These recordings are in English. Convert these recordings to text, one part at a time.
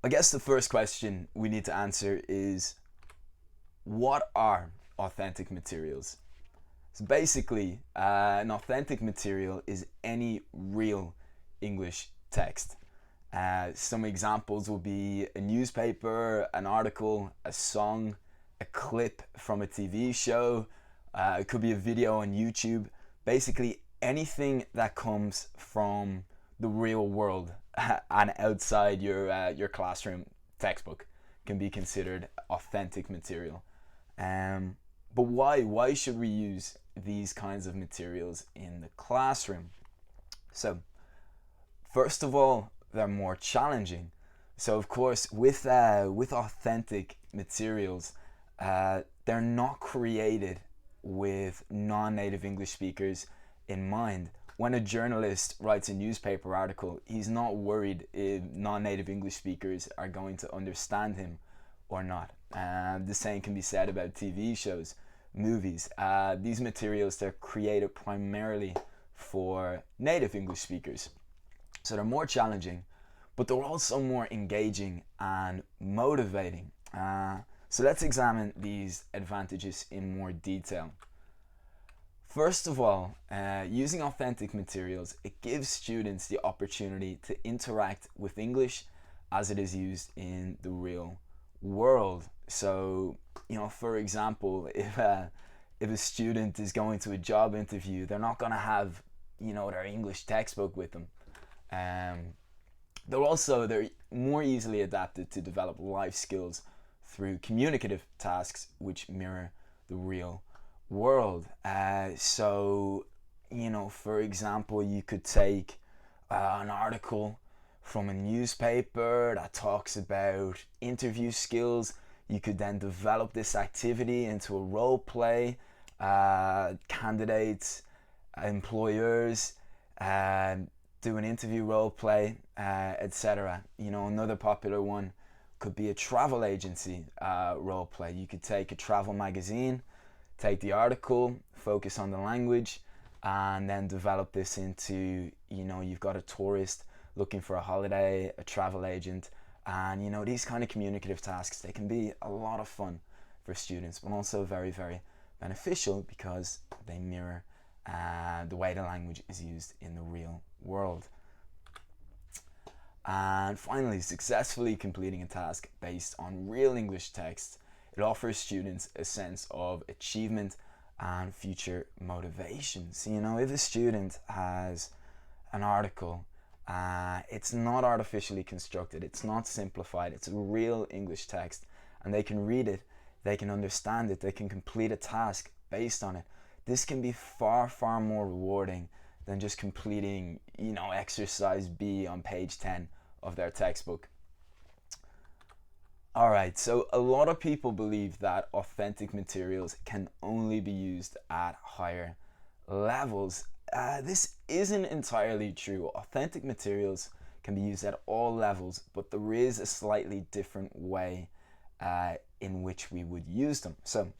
I guess the first question we need to answer is, what are authentic materials? So basically, an authentic material is any real English text. Some examples will be a newspaper, an article, a song, a clip from a TV show. It could be a video on YouTube. Basically, anything that comes from the real world and outside your classroom textbook can be considered authentic material. But why? Why should we use these kinds of materials in the classroom? So, first of all, they're more challenging. So, of course, with authentic materials, they're not created with non-native English speakers in mind. When a journalist writes a newspaper article, he's not worried if non-native English speakers are going to understand him or not. The same can be said about TV shows, movies. These materials, they're created primarily for native English speakers. So they're more challenging, but they're also more engaging and motivating. So let's examine these advantages in more detail. First of all, using authentic materials, it gives students the opportunity to interact with English as it is used in the real world. So, for example, if a student is going to a job interview, they're not going to have, their English textbook with them. They're more easily adapted to develop life skills through communicative tasks which mirror the real world. So, for example, you could take an article from a newspaper that talks about interview skills. You could then develop this activity into a role play. Candidates, employers, do an interview role play, etc. Another popular one could be a travel agency role play. You could take a travel magazine, take the article, focus on the language, and then develop this into, you've got a tourist looking for a holiday, a travel agent, and these kind of communicative tasks, they can be a lot of fun for students, but also very, very beneficial because they mirror the way the language is used in the real world. And finally, successfully completing a task based on real English text, it offers students a sense of achievement and future motivation. So, if a student has an article, it's not artificially constructed, it's not simplified, it's a real English text, and they can read it, they can understand it, they can complete a task based on it. This can be far, far more rewarding than just completing, exercise B on page 10 of their textbook. Alright, so a lot of people believe that authentic materials can only be used at higher levels. This isn't entirely true. Authentic materials can be used at all levels, but there is a slightly different way in which we would use them. So,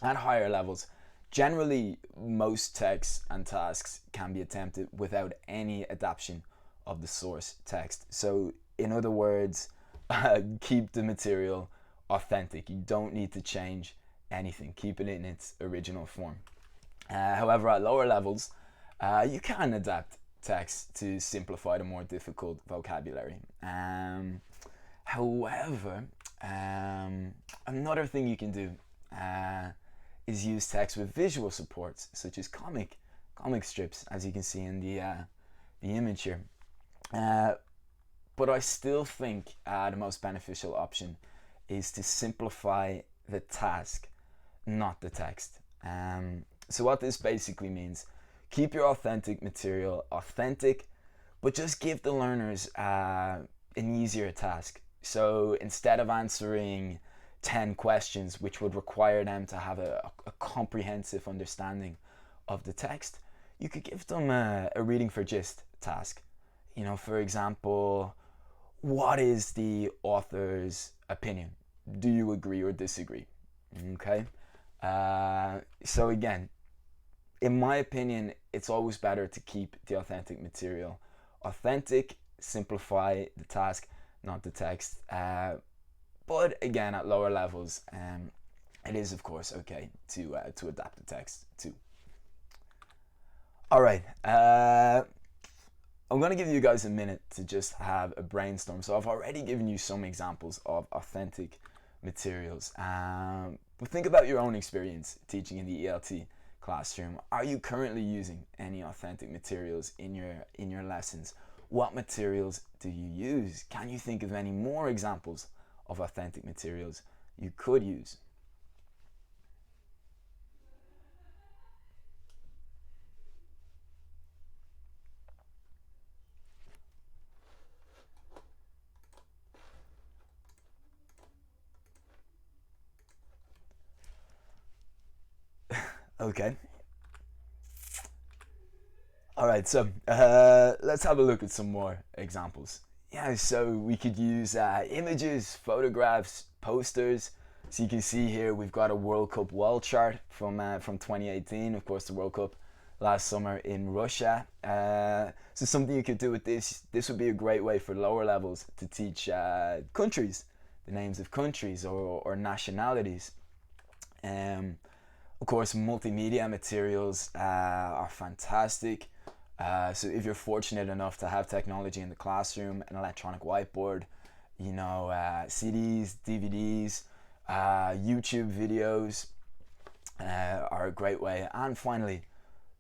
at higher levels, generally most texts and tasks can be attempted without any adaptation of the source text. So, in other words, keep the material authentic. You don't need to change anything. Keep it in its original form. However, at lower levels, you can adapt text to simplify the more difficult vocabulary. However, another thing you can do is use text with visual supports, such as comic strips, as you can see in the image here. But I still think the most beneficial option is to simplify the task, not the text. So what this basically means, keep your authentic material authentic, but just give the learners an easier task. So instead of answering 10 questions, which would require them to have a comprehensive understanding of the text, you could give them a reading for gist task. For example, what is the author's opinion? Do you agree or disagree? Okay. So again, in my opinion, it's always better to keep the authentic material authentic, simplify the task, not the text. But again, at lower levels, it is of course okay to adapt the text too. All right, I'm going to give you guys a minute to just have a brainstorm. So I've already given you some examples of authentic materials, but think about your own experience teaching in the ELT classroom. Are you currently using any authentic materials in your lessons? What materials do you use? Can you think of any more examples of authentic materials you could use? Okay. All right, so let's have a look at some more examples. Yeah, so we could use images, photographs, posters. So you can see here we've got a World Cup wall chart from 2018. Of course, the World Cup last summer in Russia. So something you could do with this would be a great way for lower levels to teach countries, the names of countries or nationalities. Of course, multimedia materials are fantastic. So if you're fortunate enough to have technology in the classroom, an electronic whiteboard, CDs, DVDs, YouTube videos are a great way. And finally,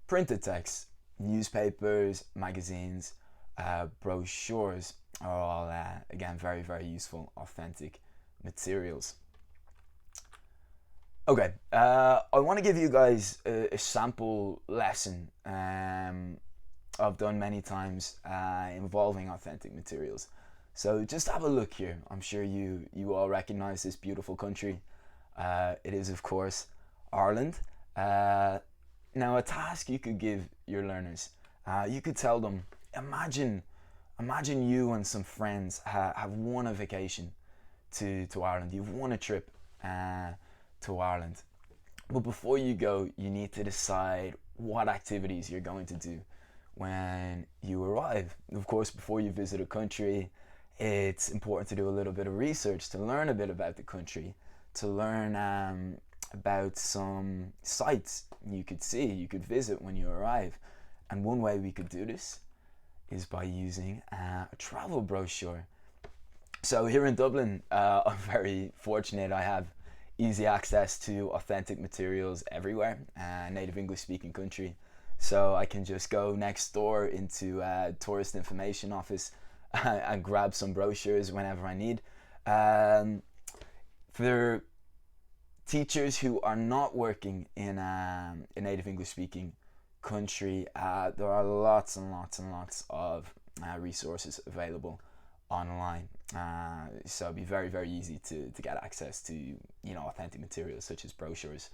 printed text, newspapers, magazines, brochures are all, again, very, very useful, authentic materials. Okay, I want to give you guys a sample lesson I've done many times involving authentic materials. So just have a look here. I'm sure you all recognize this beautiful country. It is, of course, Ireland. Now, a task you could give your learners, you could tell them, imagine you and some friends have won a vacation to Ireland. You've won a trip to Ireland. But before you go, you need to decide what activities you're going to do when you arrive. Of course, before you visit a country, it's important to do a little bit of research to learn a bit about the country, to learn about some sites you could visit when you arrive. And one way we could do this is by using a travel brochure. So here in Dublin, I'm very fortunate. I have easy access to authentic materials everywhere, native English speaking country. So I can just go next door into a tourist information office and grab some brochures whenever I need. For teachers who are not working in a native English speaking country, there are lots and lots and lots of resources available online. So it'd be very, very easy to get access to authentic materials such as brochures.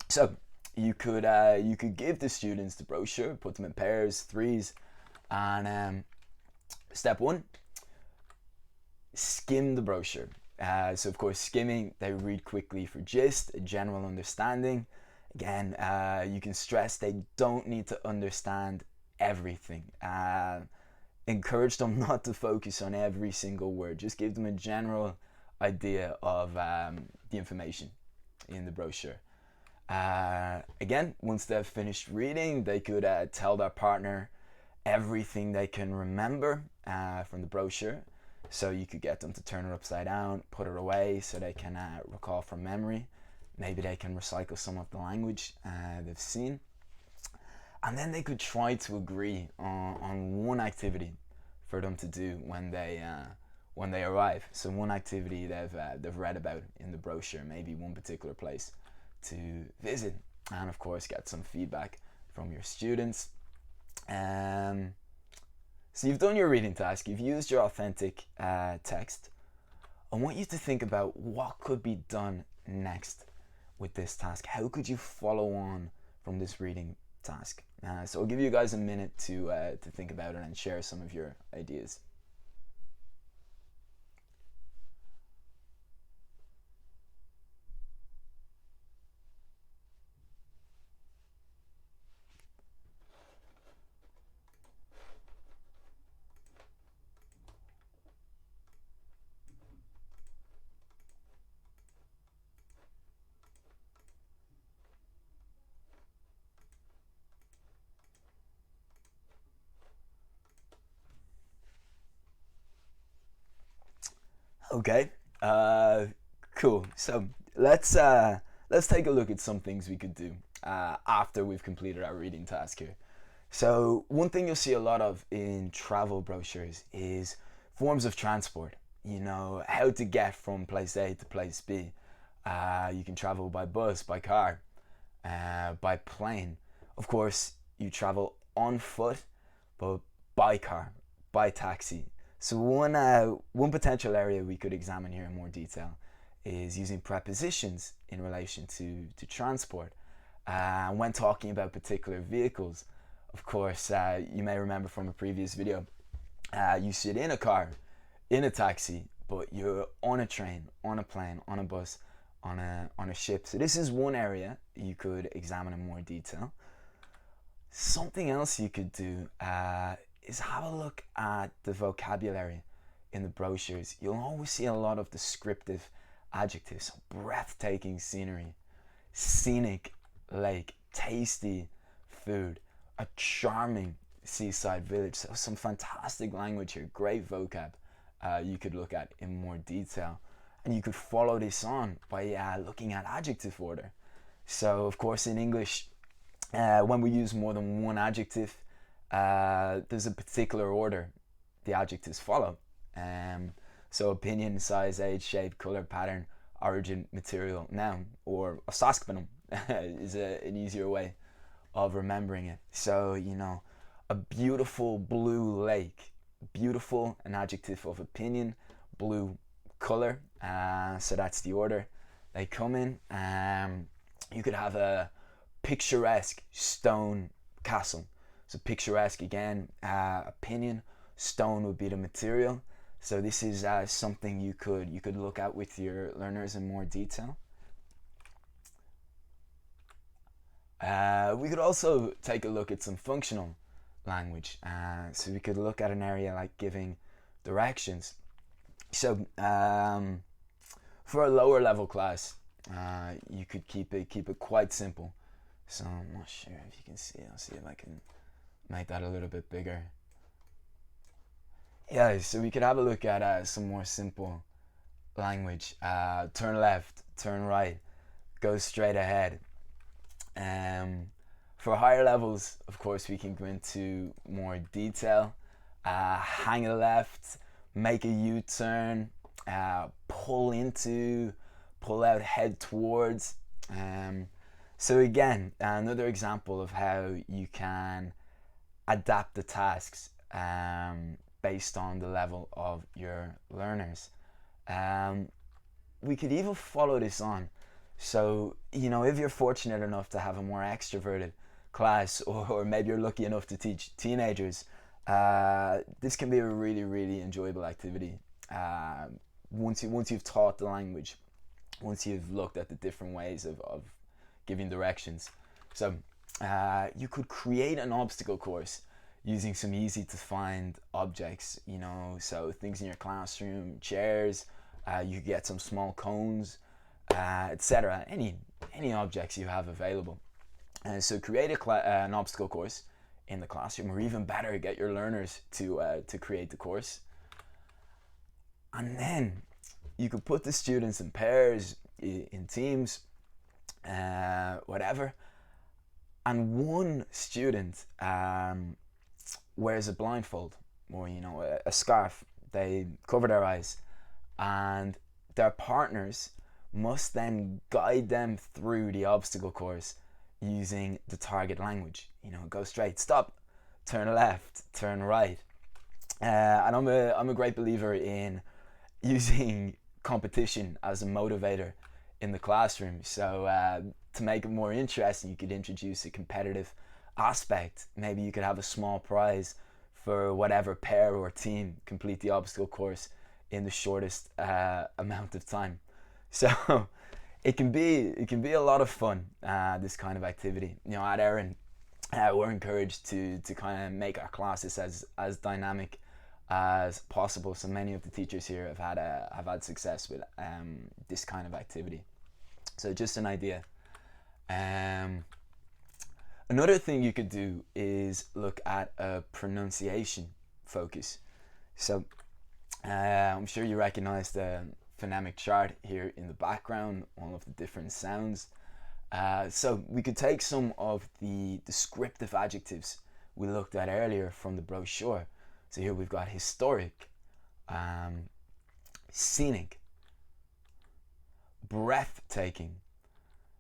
So you could give the students the brochure, put them in pairs, threes, and step one, skim the brochure. So of course, skimming, they read quickly for gist, a general understanding. Again, you can stress they don't need to understand everything. Encourage them not to focus on every single word. Just give them a general idea of the information in the brochure. Again, once they've finished reading, they could tell their partner everything they can remember from the brochure. So you could get them to turn it upside down, put it away so they can recall from memory. Maybe they can recycle some of the language they've seen. And then they could try to agree on one activity for them to do when they arrive. So one activity they've read about in the brochure, maybe one particular place to visit, and of course get some feedback from your students. So you've done your reading task, you've used your authentic text. I want you to think about what could be done next with this task. How could you follow on from this reading task? So I'll give you guys a minute to think about it and share some of your ideas. Okay, cool. So let's take a look at some things we could do after we've completed our reading task here. So one thing you'll see a lot of in travel brochures is forms of transport. You know, how to get from place A to place B. You can travel by bus, by car, by plane. Of course, you travel on foot, but by car, by taxi. So one potential area we could examine here in more detail is using prepositions in relation to transport. When talking about particular vehicles, of course, you may remember from a previous video, you sit in a car, in a taxi, but you're on a train, on a plane, on a bus, on a ship. So this is one area you could examine in more detail. Something else you could do is have a look at the vocabulary in the brochures. You'll always see a lot of descriptive adjectives: breathtaking scenery, scenic lake, tasty food, a charming seaside village. So some fantastic language here, great vocab you could look at in more detail. And you could follow this on by looking at adjective order. So of course in English, when we use more than one adjective, there's a particular order the adjectives follow. So opinion, size, age, shape, color, pattern, origin, material, noun, or osaskpanum is an easier way of remembering it. So, you know, a beautiful blue lake. Beautiful, an adjective of opinion. Blue, color. So that's the order they come in. You could have a picturesque stone castle. So picturesque again, opinion. Stone would be the material. So this is something you could look at with your learners in more detail. We could also take a look at some functional language. So we could look at an area like giving directions. So for a lower level class, you could keep it quite simple. So I'm not sure if you can see. I'll see if I can make that a little bit bigger. Yeah, so we could have a look at some more simple language. Turn left, turn right, go straight ahead. For higher levels, of course, we can go into more detail. Hang a left, make a U-turn, pull into, pull out, head towards. So again, another example of how you can adapt the tasks based on the level of your learners. We could even follow this on. So, you know, if you're fortunate enough to have a more extroverted class, or maybe you're lucky enough to teach teenagers, this can be a really, really enjoyable activity. Once you've taught the language, once you've looked at the different ways of giving directions. So you could create an obstacle course using some easy to find objects, you know, so things in your classroom, chairs, you could get some small cones, etc. Any objects you have available. So create an obstacle course in the classroom, or even better, get your learners to create the course. And then you could put the students in pairs, in teams, whatever. And one student wears a blindfold, or, you know, a scarf. They cover their eyes, and their partners must then guide them through the obstacle course using the target language. You know, go straight, stop, turn left, turn right. And I'm a great believer in using competition as a motivator in the classroom. So to make it more interesting, you could introduce a competitive aspect. Maybe you could have a small prize for whatever pair or team complete the obstacle course in the shortest amount of time. So it can be a lot of fun, this kind of activity. You know, at Erin, we're encouraged to kind of make our classes as dynamic as possible. So many of the teachers here have had success with this kind of activity. So just an idea. Another thing you could do is look at a pronunciation focus. So I'm sure you recognize the phonemic chart here in the background, all of the different sounds. So we could take some of the descriptive adjectives we looked at earlier from the brochure. So here we've got historic, scenic, breathtaking.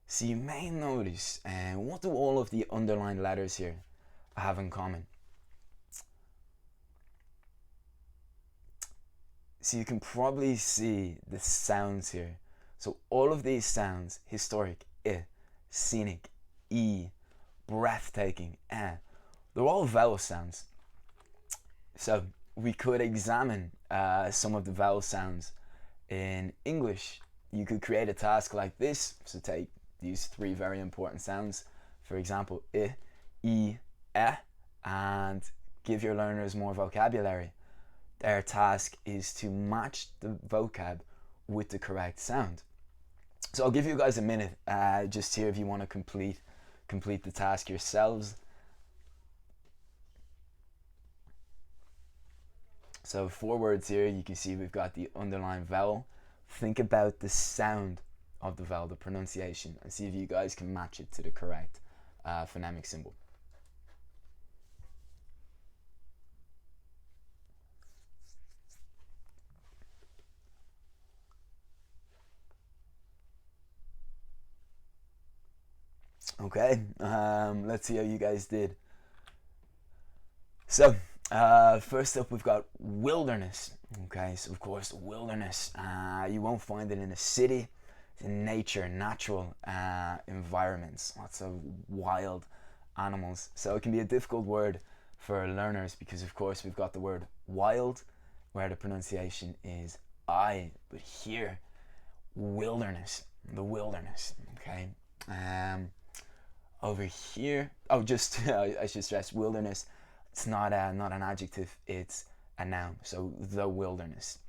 So you may notice, what do all of the underlined letters here have in common? So you can probably see the sounds here. So all of these sounds, historic, scenic, breathtaking, they're all vowel sounds. So we could examine some of the vowel sounds in English. You could create a task like this. So take these three very important sounds, for example, and give your learners more vocabulary. Their task is to match the vocab with the correct sound. So I'll give you guys a minute just here if you want to complete the task yourselves. So 4 words here, you can see we've got the underlined vowel. Think about the sound of the vowel, the pronunciation, and see if you guys can match it to the correct phonemic symbol. Okay, let's see how you guys did. So, first up we've got wilderness. Okay, so of course wilderness, you won't find it in a city. It's in nature, natural environments, lots of wild animals. So it can be a difficult word for learners because of course we've got the word wild where the pronunciation is I, but here wilderness, the wilderness. Okay, over here, just I should stress wilderness, it's not an adjective, it's a noun. So the wilderness,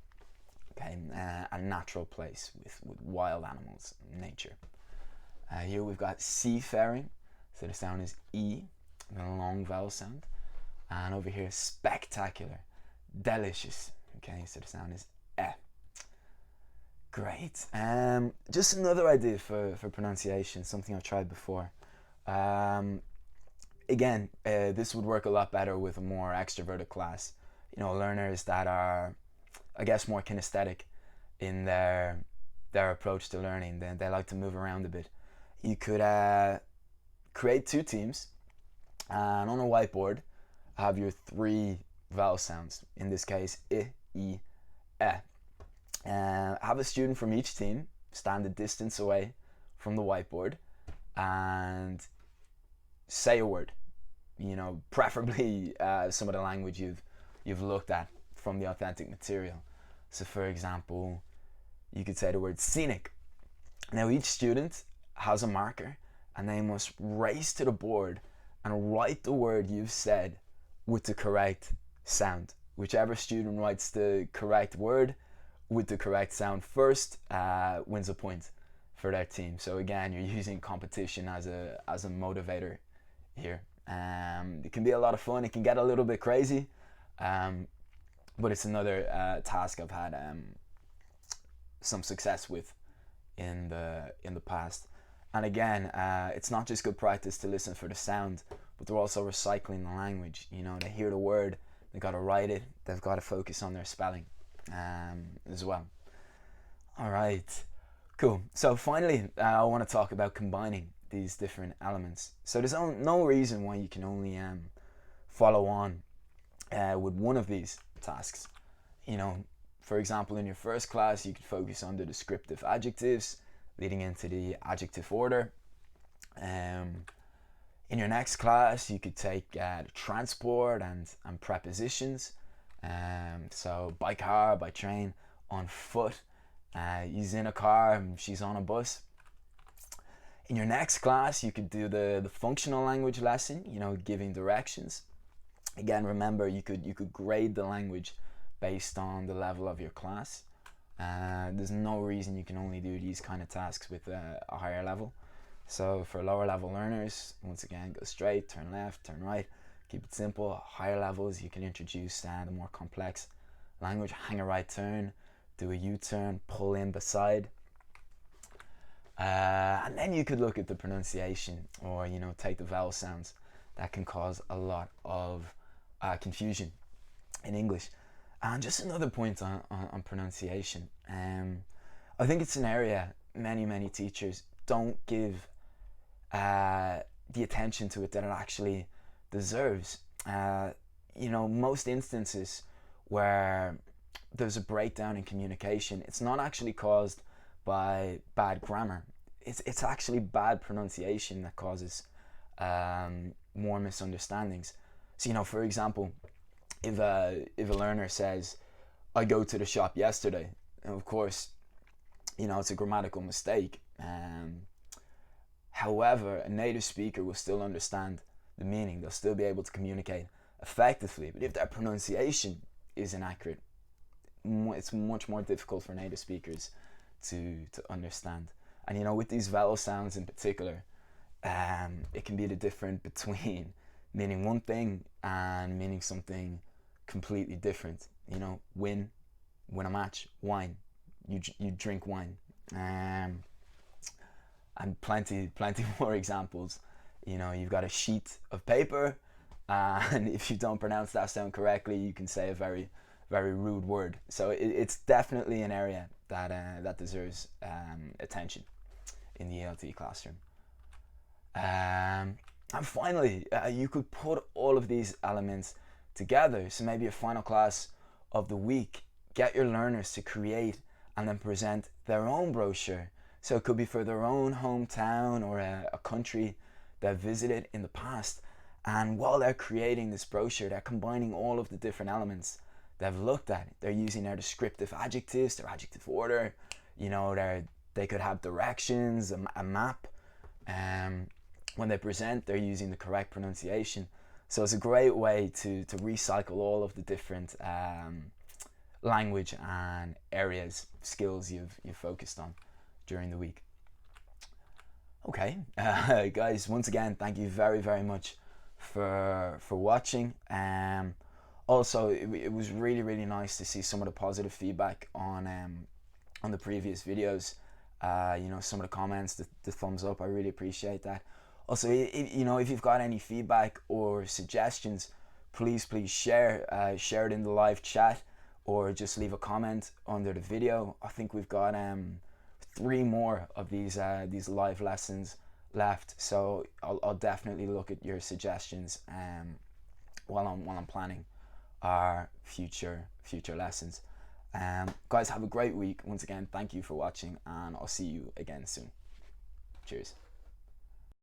okay, a natural place with wild animals, nature. Here we've got seafaring, so the sound is E, the long vowel sound. And over here, spectacular, dɪLLIʃəs, okay, so the sound is E. Great. Just another idea for pronunciation, something I've tried before. Again, this would work a lot better with a more extroverted class. You know, learners that are, I guess, more kinesthetic in their approach to learning. They like to move around a bit. You could create 2 teams, and on a whiteboard, have your 3 vowel sounds. In this case, I, E, E. Have a student from each team stand a distance away from the whiteboard and say a word, you know, preferably some of the language you've looked at from the authentic material. So for example, you could say the word scenic. Now each student has a marker and they must race to the board and write the word you've said with the correct sound. Whichever student writes the correct word with the correct sound first wins a point for their team. So again, you're using competition as a motivator here. It can be a lot of fun. It can get a little bit crazy, but it's another task I've had some success with in the past. And again, it's not just good practice to listen for the sound, but they're also recycling the language. You know, they hear the word, they got to write it, they've got to focus on their spelling as well. All right, cool. So finally, I want to talk about combining these different elements. So there's no reason why you can only follow on with one of these tasks. You know, for example, in your first class, you could focus on the descriptive adjectives leading into the adjective order. In your next class, you could take transport and prepositions. So by car, by train, on foot. He's in a car, she's on a bus. In your next class, you could do the functional language lesson, you know, giving directions. Again, remember, you could grade the language based on the level of your class. There's no reason you can only do these kind of tasks with a higher level. So for lower level learners, once again, go straight, turn left, turn right, keep it simple. Higher levels, you can introduce the more complex language, hang a right turn, do a U-turn, pull in beside. And then you could look at the pronunciation, or take the vowel sounds. That can cause a lot of confusion in English. And just another point on pronunciation. I think it's an area many teachers don't give the attention to it that it actually deserves. Most instances where there's a breakdown in communication, it's not actually caused by bad grammar. It's actually bad pronunciation that causes more misunderstandings. So for example, if a learner says, "I go to the shop yesterday," and of course, it's a grammatical mistake. However, a native speaker will still understand the meaning. They'll still be able to communicate effectively. But if their pronunciation is inaccurate, it's much more difficult for native speakers to understand. And with these vowel sounds in particular, it can be the difference between meaning one thing and meaning something completely different. Win a match, wine, you drink wine. And plenty more examples. You've got a sheet of paper, and if you don't pronounce that sound correctly, you can say a very rude word. So it's definitely an area that deserves attention in the ELT classroom. And finally, you could put all of these elements together. So maybe a final class of the week, get your learners to create and then present their own brochure. So it could be for their own hometown or a country they've visited in the past. And while they're creating this brochure, they're combining all of the different elements they've looked at. They're using their descriptive adjectives, their adjective order. They could have directions, a map. When they present, they're using the correct pronunciation. So it's a great way to recycle all of the different language and areas, skills you've focused on during the week. Okay, guys, once again, thank you very much for watching. Also, it was really nice to see some of the positive feedback on the previous videos. Some of the comments, the thumbs up, I really appreciate that. Also, if you've got any feedback or suggestions, please share it in the live chat, or just leave a comment under the video. I think we've got 3 more of these live lessons left, so I'll definitely look at your suggestions while I'm planning our future lessons. Guys, have a great week. Once again, thank you for watching, and I'll see you again soon. Cheers.